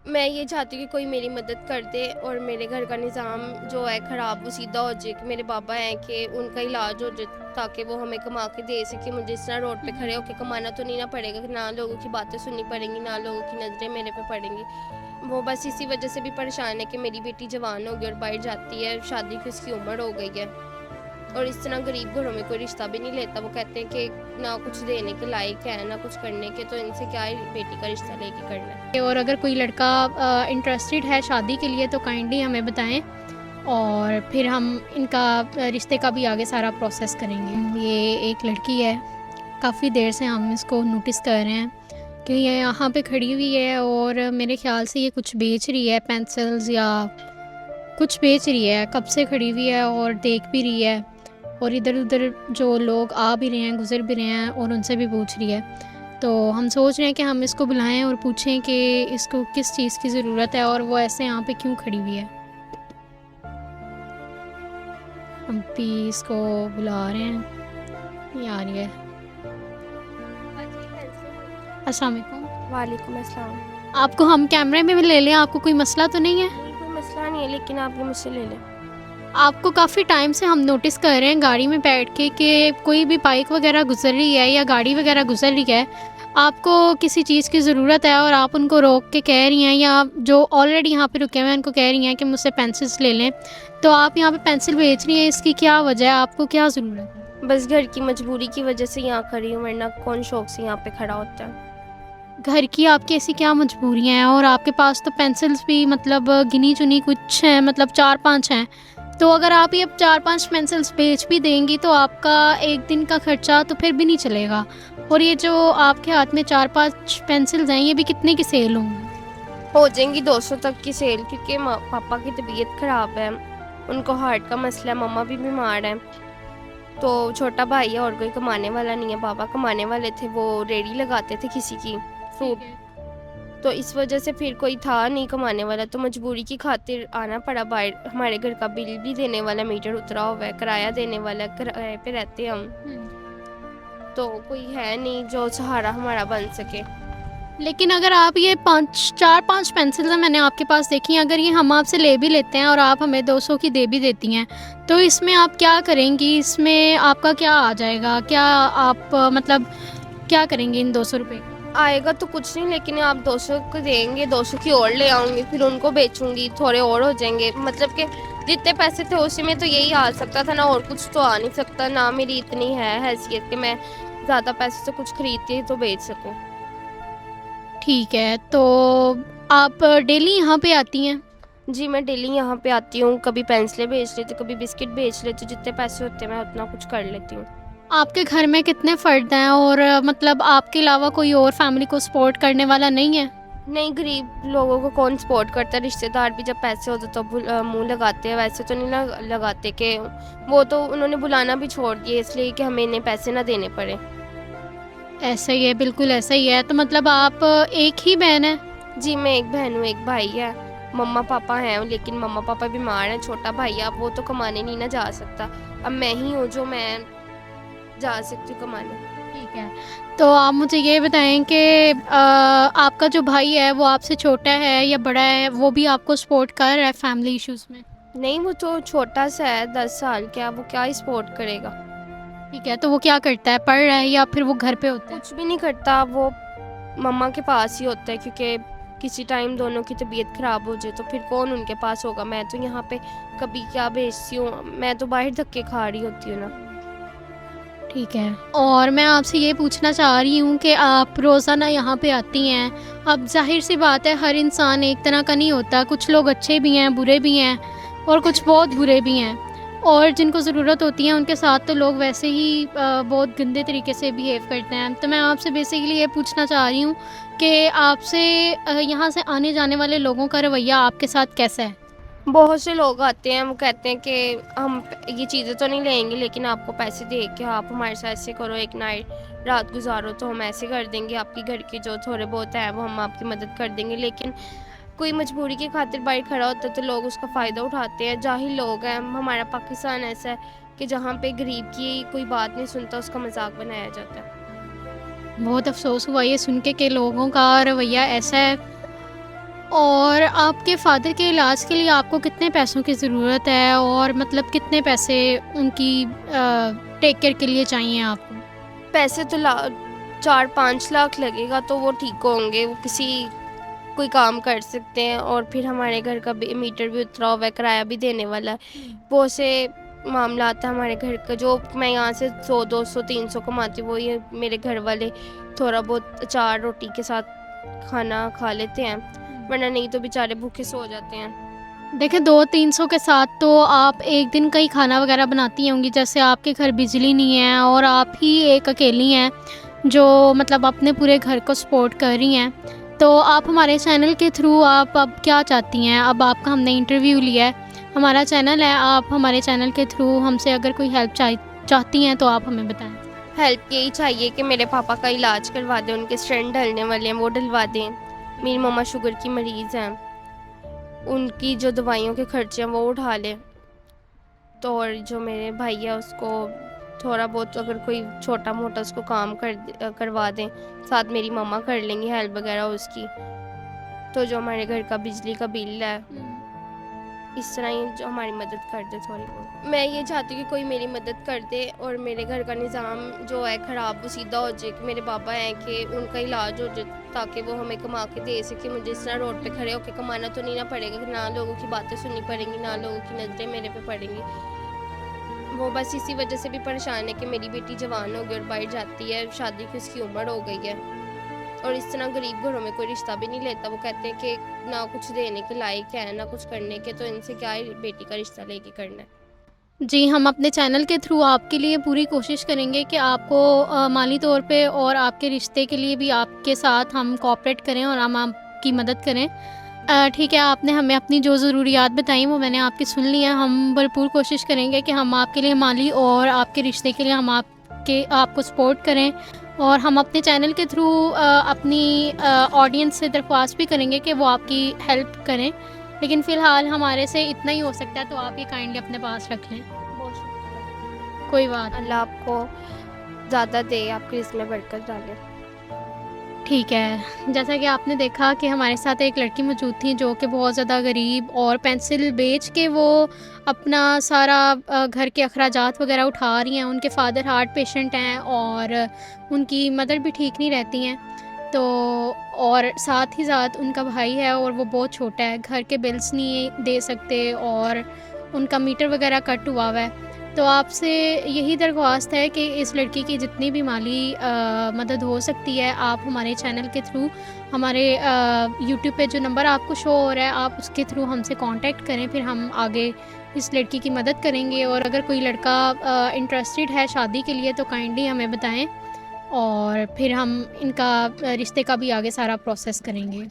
मैं ये चाहती हूँ कि कोई मेरी मदद कर दे और मेरे घर का निज़ाम जो है ख़राब वो सीधा हो जाए, कि मेरे बाबा हैं कि उनका इलाज हो जाए, ताकि वो हमें कमा के दे सके। मुझे इस तरह रोड पे खड़े होकर कमाना तो नहीं ना पड़ेगा, कि ना लोगों की बातें सुननी पड़ेंगी, ना लोगों की नज़रें मेरे पे पड़ेंगी। वो बस इसी वजह से भी परेशान है कि मेरी बेटी जवान हो गई और बाहर जाती है, शादी की उसकी उम्र हो गई है। और इस तरह गरीब घरों में कोई रिश्ता भी नहीं लेता। वो कहते हैं कि ना कुछ देने के लायक है, ना कुछ करने के, तो इनसे क्या ही बेटी का रिश्ता लेके करना है। और अगर कोई लड़का इंटरेस्टेड है शादी के लिए तो काइंडली हमें बताएं, और फिर हम इनका रिश्ते का भी आगे सारा प्रोसेस करेंगे। ये एक लड़की है, काफ़ी देर से हम इसको नोटिस कर रहे हैं कि ये यहाँ पे खड़ी हुई है और मेरे ख्याल से ये कुछ बेच रही है, पेंसिल्स या कुछ बेच रही है। कब से खड़ी हुई है और देख भी रही है, और इधर उधर जो लोग आ भी रहे हैं, गुजर भी रहे हैं, और उनसे भी पूछ रही है। तो हम सोच रहे हैं कि हम इसको बुलाएं और पूछें कि इसको किस चीज़ की ज़रूरत है और वो ऐसे यहाँ पे क्यों खड़ी हुई है। हम भी इसको बुला रहे हैं, ये आ रही है। अस्सलाम वालेकुम। वालेकुम अस्सलाम। आपको हम कैमरे में भी ले लें, आपको कोई मसला तो नहीं है? नहीं, कोई मसला नहीं है, लेकिन आप ये मुझसे ले लें। आपको काफ़ी टाइम से हम नोटिस कर रहे हैं गाड़ी में बैठ के कि कोई भी बाइक वगैरह गुजर रही है या गाड़ी वगैरह गुजर रही है, आपको किसी चीज़ की ज़रूरत है और आप उनको रोक के कह रही हैं, या जो ऑलरेडी यहाँ पे रुके हुए हैं उनको कह रही हैं कि मुझसे पेंसिल्स ले लें। तो आप यहाँ पे पेंसिल बेच रही हैं, इसकी क्या वजह है? आपको क्या ज़रूरत है? बस घर की मजबूरी की वजह से यहाँ खड़ी हूँ, वरना कौन शौक से यहाँ पे खड़ा होता है। घर की आपकी ऐसी क्या मजबूरियाँ हैं? और आपके पास तो पेंसिल्स भी मतलब गिनी चुनी कुछ हैं, मतलब 4-5 हैं। तो अगर आप ये 4-5 पेंसिल्स बेच भी देंगी तो आपका एक दिन का खर्चा तो फिर भी नहीं चलेगा। और ये जो आपके हाथ में 4-5 पेंसिल्स हैं, ये भी कितने की सेल होंगी? हो जाएंगी 200 तक की सेल, क्योंकि पापा की तबीयत ख़राब है, उनको हार्ट का मसला है, मम्मा भी बीमार है। तो छोटा भाई है और कोई कमाने वाला नहीं है। पापा कमाने वाले थे, वो रेडी लगाते थे किसी की, ठीक फ्रूट। है। तो इस वजह से फिर कोई था नहीं कमाने वाला, तो मजबूरी की खातिर आना पड़ा बाहर। हमारे घर का बिल भी देने वाला, मीटर उतरा हुआ है, किराया देने वाला, किराए पे रहते हम। तो कोई है नहीं जो सहारा हमारा बन सके। लेकिन अगर आप ये 4-5 पेंसिल्स हैं, मैंने आपके पास देखी हैं, अगर ये हम आपसे ले भी लेते हैं और आप हमें 200 की दे भी देती हैं, तो इसमें आप क्या करेंगी? इसमें आपका क्या आ जाएगा? क्या आप मतलब क्या करेंगे इन 200 रुपये? आएगा तो कुछ नहीं, लेकिन आप 200 को देंगे, 200 की और ले आऊंगी, फिर उनको बेचूंगी, थोड़े और हो जाएंगे। मतलब कि जितने पैसे थे उसी में तो यही आ सकता था ना, और कुछ तो आ नहीं सकता ना। मेरी इतनी है हैसियत कि मैं ज़्यादा पैसे से कुछ खरीद के तो बेच सकूं। ठीक है, तो आप डेली यहाँ पे आती हैं? जी, मैं डेली यहाँ पे आती हूँ, कभी पेंसिलें बेच लेती हूँ, कभी बिस्किट बेच लेती हूँ। जितने पैसे होते हैं मैं उतना कुछ कर लेती हूँ। आपके घर में कितने फ़र्द हैं, और मतलब आपके अलावा कोई और फैमिली को सपोर्ट करने वाला नहीं है? नहीं, गरीब लोगों को कौन सपोर्ट करता है। रिश्तेदार भी जब पैसे होते तो मुंह लगाते हैं, वैसे तो नहीं लगाते। कि वो तो उन्होंने बुलाना भी छोड़ दिया, इसलिए कि हमें इन्हें पैसे ना देने पड़े। ऐसा ही है, बिल्कुल ऐसा ही है। तो मतलब आप एक ही बहन है? जी, मैं एक बहन हूँ, एक भाई है। मम्मा पापा हैं, लेकिन मम्मा पापा बीमार हैं। छोटा भाई है, अब वो तो कमाने नहीं ना जा सकता। अब मैं ही हूँ जो मैं जा सकती हूँ कमाने। ठीक है, तो आप मुझे ये बताएं कि आपका जो भाई है वो आपसे छोटा है या बड़ा है? वो भी आपको सपोर्ट कर रहा है फैमिली इश्यूज़ में? नहीं, वो तो छोटा सा है, 10 साल का। वो क्या ही सपोर्ट करेगा। ठीक है, तो वो क्या करता है? पढ़ रहा है या फिर वो घर पे होता है? कुछ भी नहीं करता, वो मम्मा के पास ही होता है, क्योंकि किसी टाइम दोनों की तबीयत ख़राब हो जाए तो फिर कौन उनके पास होगा। मैं तो यहाँ पे कभी क्या बेचती हूँ, मैं तो बाहर धक्के खा रही होती हूँ ना। ठीक है, और मैं आपसे ये पूछना चाह रही हूँ कि आप रोज़ाना यहाँ पे आती हैं। अब जाहिर सी बात है, हर इंसान एक तरह का नहीं होता, कुछ लोग अच्छे भी हैं, बुरे भी हैं, और कुछ बहुत बुरे भी हैं। और जिनको ज़रूरत होती है उनके साथ तो लोग वैसे ही बहुत गंदे तरीके से बिहेव करते हैं। तो मैं आपसे बेसिकली ये पूछना चाह रही हूँ कि आपसे यहाँ से आने जाने वाले लोगों का रवैया आपके साथ कैसा है? बहुत से लोग आते हैं, वो कहते हैं कि हम ये चीज़ें तो नहीं लेंगे, लेकिन आपको पैसे दे के आप हमारे साथ ऐसे करो, एक नाइट रात गुजारो, तो हम ऐसे कर देंगे। आपकी घर के जो थोड़े बहुत हैं वो हम आपकी मदद कर देंगे। लेकिन कोई मजबूरी की खातिर बाहर खड़ा होता है तो लोग उसका फ़ायदा उठाते हैं। जाहिल लोग हैं। हमारा पाकिस्तान ऐसा है कि जहाँ पे गरीब की कोई बात नहीं सुनता, उसका मजाक बनाया जाता है। बहुत अफसोस हुआ ये सुन के कि लोगों का रवैया ऐसा है। और आपके फ़ादर के इलाज के लिए आपको कितने पैसों की ज़रूरत है, और मतलब कितने पैसे उनकी टेक केयर के लिए चाहिए आपको? पैसे तो 4-5 लाख लगेगा तो वो ठीक होंगे, वो किसी कोई काम कर सकते हैं। और फिर हमारे घर का भी मीटर भी उतरा हुआ है, किराया भी देने वाला है। बहुत से मामला आता है हमारे घर का, जो मैं यहाँ से 100-200-300 कमाती हूँ, वो ये मेरे घर वाले थोड़ा बहुत अचार रोटी के साथ खाना खा लेते हैं, वरना नहीं तो बेचारे भूखे सो जाते हैं। देखिए 200-300 के साथ तो आप एक दिन का ही खाना वगैरह बनाती होंगी। जैसे आपके घर बिजली नहीं है और आप ही एक अकेली हैं जो मतलब अपने पूरे घर को सपोर्ट कर रही हैं, तो आप हमारे चैनल के थ्रू आप अब क्या चाहती हैं? अब आपका हमने इंटरव्यू लिया है, हमारा चैनल है, आप हमारे चैनल के थ्रू हमसे अगर कोई हेल्प चाहती हैं तो आप हमें बताएं। हेल्प यही चाहिए कि मेरे पापा का इलाज करवा दें, उनके स्टेंट डलने वाले हैं वो डलवा दें। मेरी मम्मा शुगर की मरीज़ हैं, उनकी जो दवाइयों के खर्चे हैं वो उठा लें। तो और जो मेरे भाई है उसको थोड़ा बहुत अगर कोई छोटा मोटा उसको काम करवा दें, साथ मेरी मम्मा कर लेंगी हेल्प वगैरह उसकी। तो जो हमारे घर का बिजली का बिल है, इस तरह ही जो हमारी मदद कर दे थोड़ी बहुत। मैं ये चाहती हूँ कि कोई मेरी मदद कर दे और मेरे घर का निज़ाम जो है ख़राब वो सीधा हो जाए, कि मेरे पापा हैं कि उनका इलाज हो जाए, ताकि वो हमें कमा के दे सके। मुझे इस तरह रोड पे खड़े होकर कमाना तो नहीं ना पड़ेगा, कि ना लोगों की बातें सुननी पड़ेंगी, ना लोगों की नज़रें मेरे पे पड़ेंगी। वो बस इसी वजह से भी परेशान है कि मेरी बेटी जवान हो गई और बाहर जाती है, शादी की उसकी उम्र हो गई है, और इस तरह गरीब घरों में कोई रिश्ता भी नहीं लेता। वो कहते हैं कि ना कुछ देने के लायक है ना कुछ करने के, तो इनसे क्या है बेटी का रिश्ता लेके करना है। जी, हम अपने चैनल के थ्रू आपके लिए पूरी कोशिश करेंगे कि आपको माली तौर पे और आपके रिश्ते के लिए भी आपके साथ हम कोऑपरेट करें और हम आपकी मदद करें। ठीक है, आपने हमें अपनी जो ज़रूरियात बताई वो मैंने आपकी सुन ली है। हम भरपूर कोशिश करेंगे कि हम आपके लिए माली और आपके रिश्ते के लिए हम आपको सपोर्ट करें, और हम अपने चैनल के थ्रू अपनी ऑडियंस से दरख्वास्त भी करेंगे कि वो आपकी हेल्प करें। लेकिन फ़िलहाल हमारे से इतना ही हो सकता है, तो आप ये काइंडली अपने पास रख लें। बहुत शुक्रिया। कोई बात नहीं। अल्लाह आपको ज़्यादा दे, आपके इसमें बरकत डाले। ठीक है, जैसा कि आपने देखा कि हमारे साथ एक लड़की मौजूद थी जो कि बहुत ज़्यादा गरीब, और पेंसिल बेच के वो अपना सारा घर के अखराजात वगैरह उठा रही हैं। उनके फादर हार्ट पेशेंट हैं और उनकी मदर भी ठीक नहीं रहती हैं, तो और साथ ही साथ उनका भाई है और वो बहुत छोटा है, घर के बिल्स नहीं दे सकते और उनका मीटर वगैरह कट हुआ है। तो आपसे यही दरख्वास्त है कि इस लड़की की जितनी भी माली मदद हो सकती है, आप हमारे चैनल के थ्रू, हमारे यूट्यूब पे जो नंबर आपको शो हो रहा है, आप उसके थ्रू हमसे कांटेक्ट करें, फिर हम आगे इस लड़की की मदद करेंगे। और अगर कोई लड़का इंटरेस्टेड है शादी के लिए तो काइंडली हमें बताएं, और फिर हम इनका रिश्ते का भी आगे सारा प्रोसेस करेंगे।